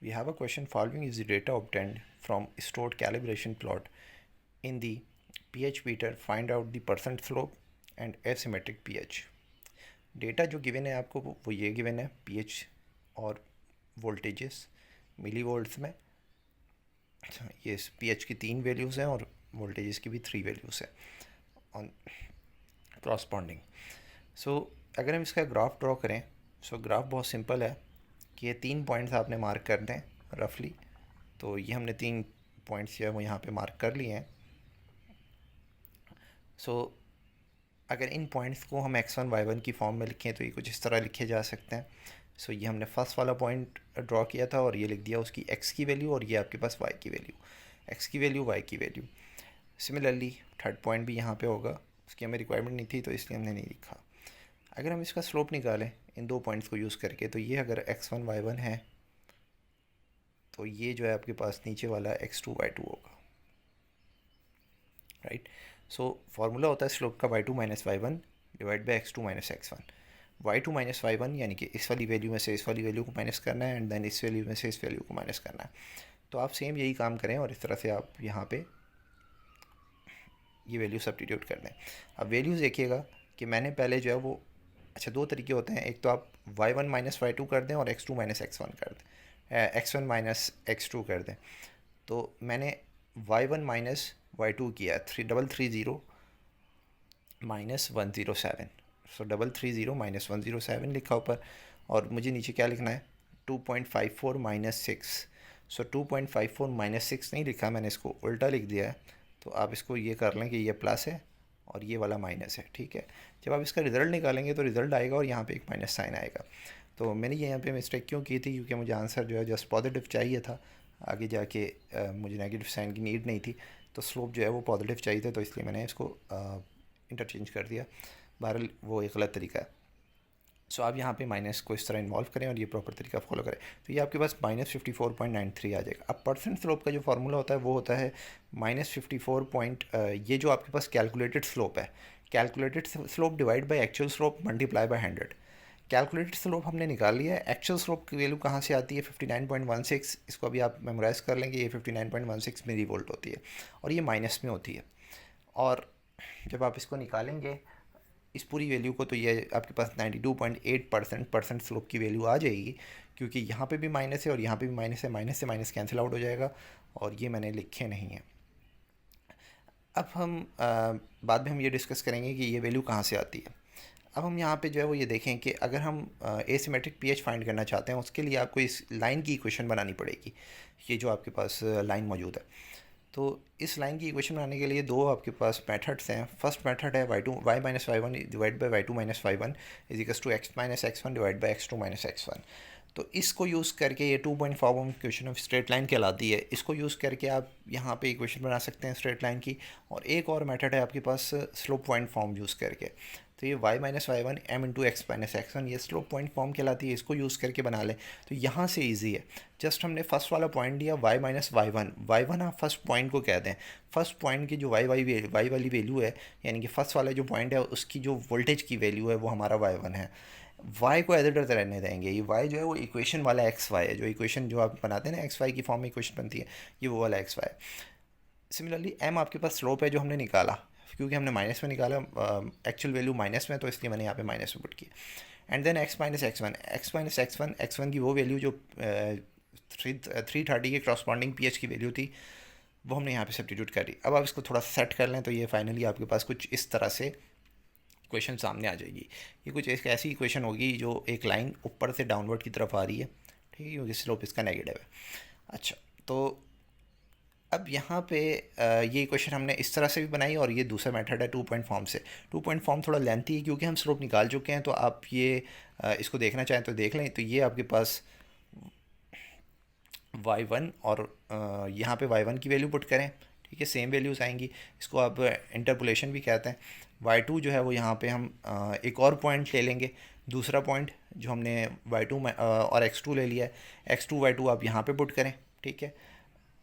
We have a question. Following is the data obtained from stored calibration plot in the pH meter. Find out the percent slope and asymmetric pH. Data जो given है आपको वो ये given है pH और voltages मिली volts में. ये pH की 3 वैल्यूज़ हैं और वोल्टेजेस की भी 3 वैल्यूज़ हैं ऑन क्रॉसपॉन्डिंग. सो अगर हम इसका ग्राफ ड्रॉ करें, सो ग्राफ बहुत सिंपल है कि ये 3 पॉइंट्स आपने मार्क कर दें रफली. तो ये हमने 3 पॉइंट्स जो है वो यहाँ पे मार्क कर लिए हैं. सो अगर इन पॉइंट्स को हम x1 y1 की फॉर्म में लिखें तो ये कुछ इस तरह लिखे जा सकते हैं. सो ये हमने फर्स्ट वाला पॉइंट ड्रॉ किया था और ये लिख दिया उसकी x की वैल्यू और ये आपके पास y की वैल्यू, x की वैल्यू y की वैल्यू. सिमिलरली थर्ड पॉइंट भी यहाँ पे होगा, उसकी हमें रिक्वायरमेंट नहीं थी तो इसलिए हमने नहीं लिखा. अगर हम इसका स्लोप निकालें इन दो पॉइंट्स को यूज़ करके तो ये अगर x1 y1 है तो ये जो है आपके पास नीचे वाला x2 y2 होगा. राइट. सो फार्मूला होता है स्लोप का y2 minus y1 divide by x2 minus x1. y2 minus y1 यानी कि इस वाली वैल्यू में से इस वाली वैल्यू को माइनस करना है एंड देन इस वैल्यू में से इस वैल्यू को माइनस करना है. तो आप सेम यही काम करें और इस तरह से आप यहाँ पे ये वैल्यू सब्स्टिट्यूट कर दें. अब वैल्यूज़ देखिएगा कि मैंने पहले जो है वो, अच्छा दो तरीके होते हैं. एक तो आप y1 माइनस y2 कर दें और x2 माइनस x1 कर दें, x1 माइनस x2 कर दें. तो मैंने y1 माइनस y2 किया 330 माइनस 107. सो 330 माइनस 107 लिखा ऊपर और मुझे नीचे क्या लिखना है 2.54 माइनस 6. सो 2.54 माइनस 6 नहीं लिखा, मैंने इसको उल्टा लिख दिया है. तो आप इसको ये कर लें कि ये प्लस है और ये वाला माइनस है. ठीक है. जब आप इसका रिज़ल्ट निकालेंगे तो रिज़ल्ट आएगा और यहाँ पे एक माइनस साइन आएगा. तो मैंने ये यहाँ पे मिस्टेक क्यों की थी, क्योंकि मुझे आंसर जो है जस्ट पॉजिटिव चाहिए था. आगे जाके मुझे नेगेटिव साइन की नीड नहीं थी. तो स्लोप जो है वो पॉजिटिव चाहिए था तो इसलिए मैंने इसको इंटरचेंज कर दिया. बहरहाल वो एक गलत तरीका है. सो आप यहाँ पे माइनस को इस तरह इन्वॉल्व करें और ये प्रॉपर तरीका फॉलो करें तो ये आपके पास -54.93 आ जाएगा. अब परसेंट स्लोप का जो फार्मूला होता है वो होता है -54 ये जो आपके पास कैलकुलेटेड स्लोप है, calculated slope divide by actual slope multiply by 100. Calculated slope हमने निकाल लिया है. एक्चुअल स्लोप की वैल्यू कहाँ से आती है 59.16. इसको अभी आप मेमोराइज कर लेंगे. ये 59.16 मिली वोल्ट होती है और ये माइनस में होती है. और जब आप इसको निकालेंगे इस पूरी वैल्यू को तो ये आपके पास 92.8% परसेंट स्लोप की वैल्यू आ जाएगी, क्योंकि यहाँ पे भी माइनस है और यहाँ पे भी माइनस है. माइनस से माइनस कैंसिल आउट हो जाएगा और ये मैंने लिखे नहीं है. अब हम बाद में हम ये डिस्कस करेंगे कि ये वैल्यू कहाँ से आती है. अब हम यहाँ पे जो है वो ये देखें कि अगर हम एसिमेट्रिक पीएच फाइंड करना चाहते हैं उसके लिए आपको इस लाइन की इक्वेशन बनानी पड़ेगी. ये जो आपके पास लाइन मौजूद है, तो इस लाइन की इक्वेशन बनाने के लिए दो आपके पास मेथड्स हैं. फर्स्ट मेथड है y minus y1 divide by y2 minus y1 is equals to x minus x1 divide by x2 minus x1. तो इसको यूज़ करके ये 2 point form equation of straight line कहलाती है. इसको यूज़ करके आप यहाँ पे इक्वेशन बना सकते हैं स्ट्रेट लाइन की. और एक और मेथड है आपके पास स्लोप पॉइंट फॉर्म यूज़ करके. तो ये y minus y1 m into x minus x1 ये स्लोप पॉइंट फॉर्म कहलाती है. इसको यूज़ करके बना लें तो यहाँ से इजी है. जस्ट हमने फर्स्ट वाला पॉइंट दिया y माइनस y1 आप फर्स्ट पॉइंट को कहते हैं. फर्स्ट पॉइंट की जो y वाली वैल्यू है, यानी कि फर्स्ट वाला जो पॉइंट है उसकी जो वोल्टेज की वैल्यू है वो हमारा y1 है. y को एज इट इज रहने देंगे. ये y जो है वो इक्वेशन वाला xy है. जो इक्वेशन जो आप बनाते हैं ना xy की फॉर्म में इक्वेशन बनती है, ये वो वाला xy. सिमिलरली m आपके पास स्लोप है जो हमने निकाला, क्योंकि हमने माइनस में निकाला, एक्चुअल वैल्यू माइनस में, तो इसलिए मैंने यहाँ पे माइनस में पुट किया. And then x minus x1 की वो वैल्यू जो 330 के क्रॉसपॉन्डिंग पीएच की वैल्यू थी वो हमने यहाँ पे सब्स्टिट्यूट कर दी. अब आप इसको थोड़ा सा सेट कर लें तो ये फाइनली आपके पास कुछ इस तरह से इक्वेशन सामने आ जाएगी. ये कुछ एक ऐसी इक्वेशन होगी जो एक लाइन ऊपर से डाउनवर्ड की तरफ आ रही है. ठीक है, क्योंकि स्लोप इसका नेगेटिव है. अच्छा, तो अब यहाँ पे ये इक्वेशन हमने इस तरह से भी बनाई और ये दूसरा मेथड है 2 पॉइंट फॉर्म से. 2 पॉइंट फॉर्म थोड़ा लेंथी है क्योंकि हम स्लोप निकाल चुके हैं. तो आप ये इसको देखना चाहें तो देख लें. तो ये आपके पास y1 और यहाँ पे y1 की वैल्यू पुट करें. ठीक है, सेम वैल्यूज़ आएंगी. इसको आप इंटरपोलेशन भी कहते हैं. y2 जो है वो यहाँ पे हम एक और पॉइंट ले लेंगे, दूसरा पॉइंट जो हमने y2 और x2 ले लिया है. x2 y2 आप यहाँ पे पुट करें. ठीक है,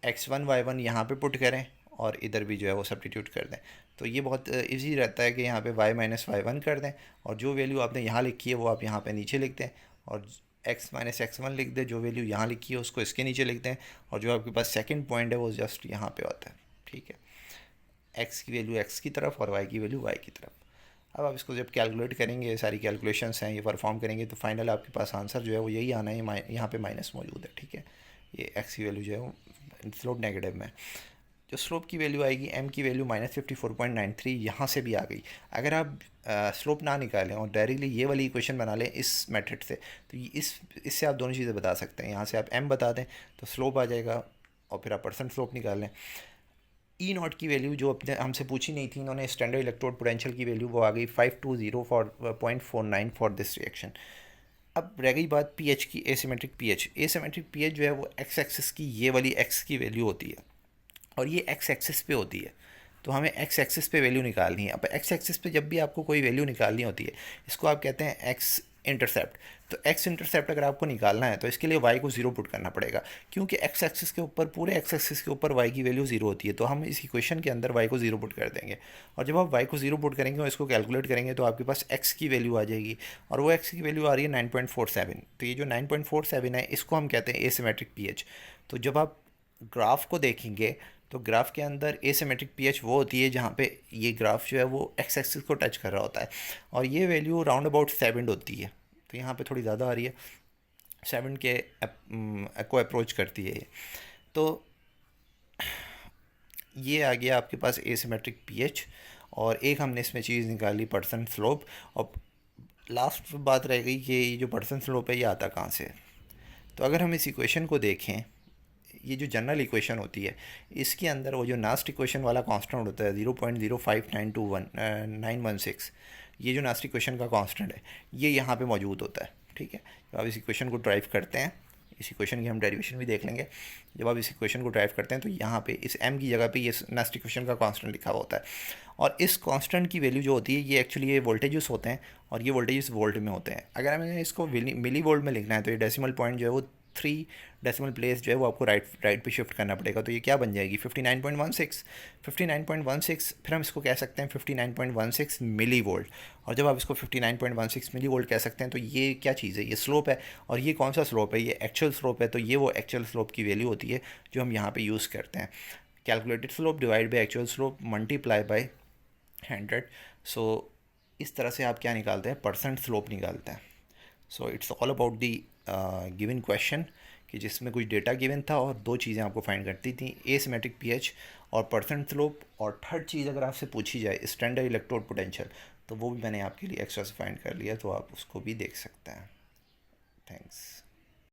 x1 y1 यहाँ पे पुट करें और इधर भी जो है वो सब्स्टिट्यूट कर दें. तो ये बहुत इजी रहता है कि यहाँ पे y माइनस y1 कर दें और जो वैल्यू आपने यहाँ लिखी है वो आप यहाँ पे नीचे लिख दें और एक्स माइनस एक्स वन लिख दें, जो वैल्यू यहाँ लिखी है उसको इसके नीचे लिख दें, और जो आपके पास सेकंड पॉइंट है वो जस्ट यहाँ पे होता है, ठीक है। एक्स की वैल्यू एक्स की तरफ और वाई की वैल्यू वाई की तरफ। अब आप इसको जब कैलकुलेट करेंगे, सारी कैलकुलेशंस हैं ये परफॉर्म करेंगे, तो फाइनल आपके पास आंसर जो है वो यही आना है, यहाँ पे माइनस मौजूद है, ठीक है। ये एक्स की वैल्यू जो है वो स्लोप नेगेटिव में, जो स्लोप की वैल्यू आएगी एम की वैल्यू -54.93 यहाँ से भी आ गई। अगर आप स्लोप ना निकालें और डायरेक्टली ये वाली इक्वेशन बना लें इस मेथड से, तो इससे आप दोनों चीज़ें बता सकते हैं। यहाँ से आप एम बता दें तो स्लोप आ जाएगा, और फिर आप परसेंट स्लोप निकाल लें। ई नॉट की वैल्यू जो अपने हमसे पूछी नहीं थी, इन्होंने स्टैंडर्ड इलेक्ट्रोड पोटेंशियल की वैल्यू वो आ गई 520 फॉर 0.49 फॉर दिस रिएक्शन। अब रह गई बात पीएच की, एसिमेट्रिक पीएच। एसिमेट्रिक पीएच जो है वो एक्स एक्सिस की ये वाली एक्स की वैल्यू होती है, और ये एक्स एक्सिस पे होती है, तो हमें एक्स एक्सिस पे वैल्यू निकालनी है। अब एक्स एक्सिस पे जब भी आपको कोई वैल्यू निकालनी होती है, इसको आप कहते हैं एक्स इंटरसेप्ट। तो एक्स इंटरसेप्ट अगर आपको निकालना है तो इसके लिए वाई को ज़ीरो पुट करना पड़ेगा, क्योंकि एक्स एक्सिस के ऊपर, पूरे एक्स एक्सिस के ऊपर वाई की वैल्यू ज़ीरो होती है, तो हम इस इक्वेशन के अंदर वाई को ज़ीरो पुट कर देंगे। और जब आप वाई को ज़ीरो पुट करेंगे और इसको कैलकुलेट करेंगे तो आपके पास एक्स की वैल्यू आ जाएगी, और वो एक्स की वैल्यू आ रही है 9.47। तो ये जो 9.47 है इसको हम कहते हैं एसिमेट्रिक पीएच। तो जब आप ग्राफ को देखेंगे तो ग्राफ के अंदर एसिमेट्रिक पीएच वो होती है जहाँ पे ये ग्राफ जो है वो एक्स एक्सिस को टच कर रहा होता है, और ये वैल्यू राउंड अबाउट 7 होती है, तो यहाँ पे थोड़ी ज़्यादा आ रही है, 7 के को अप्रोच करती है ये। तो ये आ गया आपके पास एसिमेट्रिक पीएच, और एक हमने इसमें चीज़ निकाली परसेंट स्लोप। और लास्ट बात रह गई कि ये जो परसेंट स्लोप है ये आता कहाँ से है। तो अगर हम इस इक्वेशन को देखें, ये जो जनरल इक्वेशन होती है इसके अंदर वो जो नास्ट इक्वेशन वाला कांस्टेंट होता है 0.05921 ये जो नास्ट इक्वेशन का कांस्टेंट है ये यहाँ पे मौजूद होता है, ठीक है। जब आप इस इक्वेशन को ड्राइव करते हैं, इस इक्वेशन की हम डेरिवेशन भी देख लेंगे, जब आप इस इक्वेशन को ड्राइव करते हैं तो यहाँ पे इस m की जगह पे ये नास्ट इक्वेशन का कांस्टेंट लिखा हुआ होता है, और इस कांस्टेंट की वैल्यू जो होती है ये एक्चुअली ये वोल्टेजेस होते हैं, और ये वोल्टेजेस वोल्ट में होते हैं। अगर हमें इसको मिली वोल्ट में लिखना है तो ये डेसिमल पॉइंट जो है वो 3 डेसिमल प्लेस जो है वो आपको राइट पे शिफ्ट करना पड़ेगा, तो ये क्या बन जाएगी 59.16। 59.16 फिर हम इसको कह सकते हैं 59.16 मिली वोल्ट, और जब आप इसको 59.16 मिली वोल्ट कह सकते हैं तो ये क्या चीज़ है, ये स्लोप है। और ये कौन सा स्लोप है, ये एक्चुअल स्लोप है, तो ये वो एक्चुअल स्लोप की वैल्यू होती है जो हम यहाँ पे यूज़ करते हैं। Calculated slope divide by actual slope multiply by 100। सो इस तरह से आप क्या निकालते हैं, परसेंट स्लोप निकालते हैं। So it's all about the given question, कि जिसमें कुछ डेटा गिवन था और दो चीज़ें आपको फाइंड करती थी, एसिमेट्रिक पीएच और परसेंट स्लोप, और थर्ड चीज़ अगर आपसे पूछी जाए स्टैंडर्ड इलेक्ट्रोड पोटेंशियल, तो वो भी मैंने आपके लिए एक्स्ट्रा से फाइंड कर लिया, तो आप उसको भी देख सकते हैं। थैंक्स।